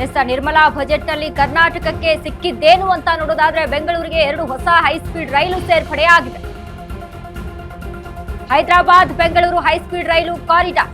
S Nirmala budget ನಲ್ಲಿ ಕರ್ನಾಟಕಕ್ಕೆ ಸಿಕ್ಕಿದ್ದೇನು ಅಂತ ನೋಡೋದಾದ್ರೆ ಬೆಂಗಳೂರಿಗೆ 2 ಹೊಸ ಹೈಸ್ಪೀಡ್ ರೈಲು ಸೇರ್ಪಡೆಯಾಗಿದೆ. ಹೈದರಾಬಾದ್ ಬೆಂಗಳೂರು ಹೈಸ್ಪೀಡ್ ರೈಲು ಕಾರಿಡಾರ್.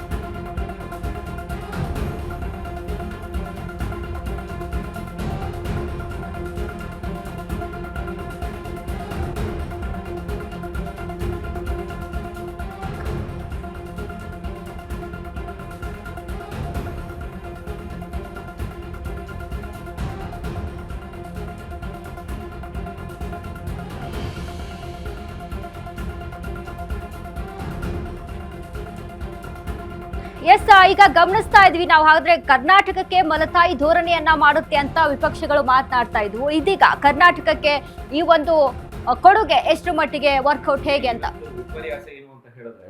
ಎಸ್ ಈಗ ಗಮನಿಸ್ತಾ ಇದ್ವಿ ನಾವು. ಹಾಗಾದ್ರೆ ಕರ್ನಾಟಕಕ್ಕೆ ಮಲತಾಯಿ ಧೋರಣೆಯನ್ನ ಮಾಡುತ್ತೆ ಅಂತ ವಿಪಕ್ಷಗಳು ಮಾತನಾಡ್ತಾ ಇದ್ವು. ಇದೀಗ ಕರ್ನಾಟಕಕ್ಕೆ ಈ ಒಂದು ಕೊಡುಗೆ ಎಷ್ಟು ಮಟ್ಟಿಗೆ ವರ್ಕೌಟ್ ಹೇಗೆ ಅಂತ ವಿಪರ್ಯಾಸ ಏನು ಅಂತ ಹೇಳಿದ್ರೆ,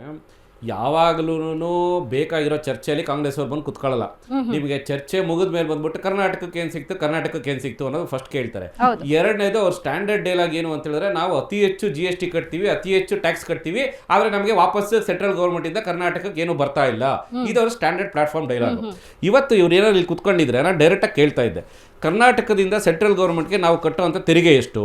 ಯಾವಾಗಲೂ ಬೇಕಾಗಿರೋ ಚರ್ಚೆಯಲ್ಲಿ ಕಾಂಗ್ರೆಸ್ ಅವ್ರು ಬಂದು ಕುತ್ಕೊಳ್ಳಲ್ಲ. ನಿಮಗೆ ಚರ್ಚೆ ಮುಗಿದ ಮೇಲೆ ಬಂದ್ಬಿಟ್ಟು ಕರ್ನಾಟಕಕ್ಕೆ ಏನ್ ಸಿಕ್ತು ಅನ್ನೋದು ಫಸ್ಟ್ ಕೇಳ್ತಾರೆ. ಎರಡನೇದು ಅವ್ರ ಸ್ಟ್ಯಾಂಡರ್ಡ್ ಡೈಲಾಗ್ ಏನು ಅಂತ ಹೇಳಿದ್ರೆ, ನಾವು ಅತಿ ಹೆಚ್ಚು GST ಕಟ್ತೀವಿ, ಅತಿ ಹೆಚ್ಚು ಟ್ಯಾಕ್ಸ್ ಕಟ್ತೀವಿ, ಆದ್ರೆ ನಮಗೆ ವಾಪಸ್ ಸೆಂಟ್ರಲ್ ಗೌರ್ಮೆಂಟ್ ಇಂದ ಕರ್ನಾಟಕಕ್ಕೆ ಏನು ಬರ್ತಾ ಇಲ್ಲ. ಇದು ಅವ್ರ ಸ್ಟ್ಯಾಂಡರ್ಡ್ ಪ್ಲಾಟ್ಫಾರ್ಮ್ ಡೈಲಾಗ್. ಇವತ್ತು ಇವ್ರು ಏನಾದ್ರು ಇಲ್ಲಿ ಕುತ್ಕೊಂಡಿದ್ರೆ ನಾನು ಡೈರೆಕ್ಟ್ ಆಗಿ ಕೇಳ್ತಾ ಇದ್ದೆ, ಕರ್ನಾಟಕದಿಂದ ಸೆಂಟ್ರಲ್ ಗೌರ್ಮೆಂಟ್ಗೆ ನಾವು ಕಟ್ಟುವಂತ ತೆರಿಗೆ ಎಷ್ಟು,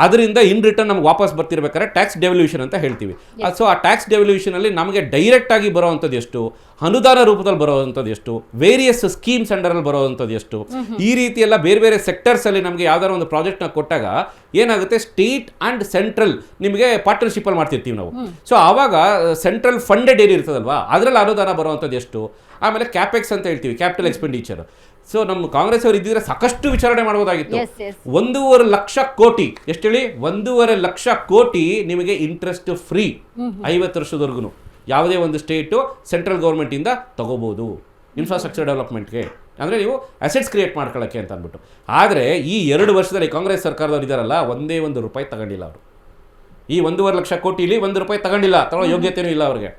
ಅದರಿಂದ ಇನ್ ರಿಟರ್ನ್ ನಮ್ಗೆ ವಾಪಸ್ ಬರ್ತಿರ್ಬೇಕಾದ್ರೆ ಟ್ಯಾಕ್ಸ್ ಡೆವಲ್ಯೂಷನ್ ಅಂತ ಹೇಳ್ತೀವಿ. ಸೊ ಆ ಟ್ಯಾಕ್ಸ್ ಡೆವಲ್ಯೂಷನ್ ಅಲ್ಲಿ ನಮಗೆ ಡೈರೆಕ್ಟ್ ಆಗಿ ಬರೋವಂಥದ್ದು ಎಷ್ಟು, ಅನುದಾನ ರೂಪದಲ್ಲಿ ಬರೋವಂಥದ್ದು ಎಷ್ಟು, ವೇರಿಯಸ್ ಸ್ಕೀಮ್ಸ್ ಅಂಡರಲ್ಲಿ ಬರೋವಂಥದ್ದು ಎಷ್ಟು, ಈ ರೀತಿ ಎಲ್ಲ ಬೇರೆ ಬೇರೆ ಸೆಕ್ಟರ್ಸ್ ಅಲ್ಲಿ ನಮಗೆ ಯಾವ್ದಾರ ಒಂದು ಪ್ರಾಜೆಕ್ಟ್ನ ಕೊಟ್ಟಾಗ ಏನಾಗುತ್ತೆ, ಸ್ಟೇಟ್ ಅಂಡ್ ಸೆಂಟ್ರಲ್ ನಿಮಗೆ ಪಾರ್ಟ್ನರ್ಶಿಪ್ ಅಲ್ಲಿ ಮಾಡ್ತಿರ್ತೀವಿ ನಾವು. ಸೊ ಆವಾಗ ಸೆಂಟ್ರಲ್ ಫಂಡೆಡ್ ಏನಿರ್ತದಲ್ವಾ ಅದರಲ್ಲಿ ಅನುದಾನ ಬರುವಂಥದ್ದು ಎಷ್ಟು, ಆಮೇಲೆ ಕ್ಯಾಪೆಕ್ಸ್ ಅಂತ ಹೇಳ್ತೀವಿ, ಕ್ಯಾಪಿಟಲ್ ಎಕ್ಸ್ಪೆಂಡಿಚರ್. ಸೊ ನಮ್ಮ ಕಾಂಗ್ರೆಸ್ ಅವರು ಇದ್ದಿದ್ರೆ ಸಾಕಷ್ಟು ವಿಚಾರಣೆ ಮಾಡಬಹುದಾಗಿತ್ತು. 1.5 ಲಕ್ಷ ಕೋಟಿ, ಎಷ್ಟು ಹೇಳಿ, 1.5 ಲಕ್ಷ ಕೋಟಿ ನಿಮಗೆ ಇಂಟ್ರೆಸ್ಟ್ ಫ್ರೀ 50 ವರ್ಷದವರೆಗೂ ಯಾವುದೇ ಒಂದು ಸ್ಟೇಟು ಸೆಂಟ್ರಲ್ ಗೌರ್ಮೆಂಟ್ ಇಂದ ತಗೋಬಹುದು ಇನ್ಫ್ರಾಸ್ಟ್ರಕ್ಚರ್ ಡೆವಲಪ್ಮೆಂಟ್ಗೆ, ಅಂದರೆ ನೀವು ಅಸೆಟ್ಸ್ ಕ್ರಿಯೇಟ್ ಮಾಡ್ಕೊಳ್ಳೋಕ್ಕೆ ಅಂತ ಅಂದ್ಬಿಟ್ಟು. ಆದರೆ ಈ 2 ವರ್ಷದಲ್ಲಿ ಕಾಂಗ್ರೆಸ್ ಸರ್ಕಾರದವ್ರು ಇದ್ದಾರಲ್ಲ, ಒಂದೇ ಒಂದು ರೂಪಾಯಿ ತಗೊಂಡಿಲ್ಲ ಅವರು. ಈ 1.5 ಲಕ್ಷ ಕೋಟಿಲಿ 1 ರೂಪಾಯಿ ತಗೊಂಡಿಲ್ಲ, ತಗೊಳ್ಳೋ ಯೋಗ್ಯತೆಯೂ ಇಲ್ಲ ಅವ್ರಿಗೆ.